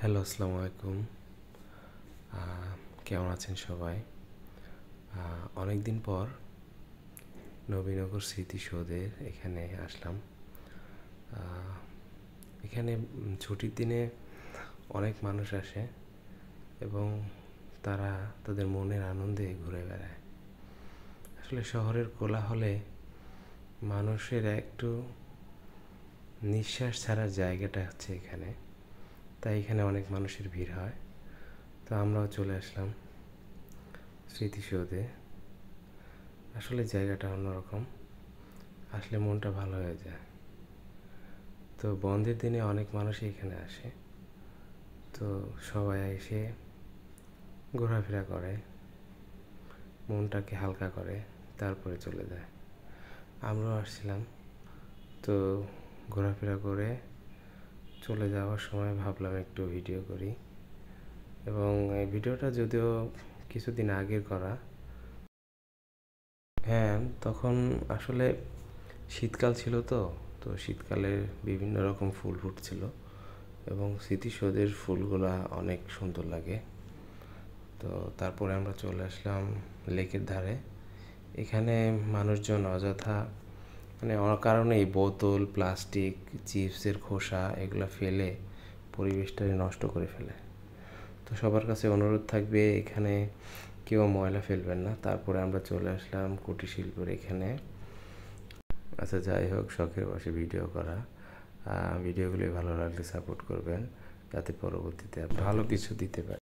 Hello, আসসালামু আলাইকুম। কেমন আছেন সবাই? অনেক দিন পর নবীনগর স্মৃতিসৌধের এখানে আসলাম। এখানে ছুটির দিনে অনেক মানুষ আসে এবং তারা তাদের মনের আনন্দে ঘুরে বেড়ায়। আসলে শহরের কোলাহলে মানুষের একটু নিঃশ্বাস ছাড়ার জায়গাটা হচ্ছে এখানে, তাই এখানে অনেক মানুষের ভিড় হয়। তো আমরাও চলে আসলাম স্মৃতিসৌধে। আসলে জায়গাটা অন্যরকম, আসলে মনটা ভালো হয়ে যায়। তো বন্ধের দিনে অনেক মানুষই এখানে আসে, তো সবাই এসে ঘোরাফেরা করে, মনটাকে হালকা করে, তারপরে চলে যায়। আমরাও আসছিলাম, তো ঘোরাফেরা করে চলে যাওয়ার সময় ভাবলাম একটু ভিডিও করি। এবং এই ভিডিওটা যদিও কিছুদিন আগের করা, হ্যাঁ, তখন আসলে শীতকাল ছিল, তো শীতকালে বিভিন্ন রকম ফুল ফুটছিল এবং স্মৃতিসৌধের ফুলগুলা অনেক সুন্দর লাগে। তো তারপরে আমরা চলে আসলাম লেকের ধারে। এখানে মানুষজন অযথা অকারণেই বোতল, প্লাস্টিক, চিপসের খোসা এগুলো ফেলে পরিবেশটাকে নষ্ট করে ফেলে। তো সবার কাছে অনুরোধ থাকবে, এখানে কেউ ময়লা ফেলবেন না। তারপরে আমরা চলে আসলাম কুটির শিল্পের এখানে। আচ্ছা, যাই হোক, শখের বসে ভিডিও করা। ভিডিওগুলি ভালো লাগলে সাপোর্ট করবেন, যাতে পরবর্তীতে ভালো কিছু দিতে পারি।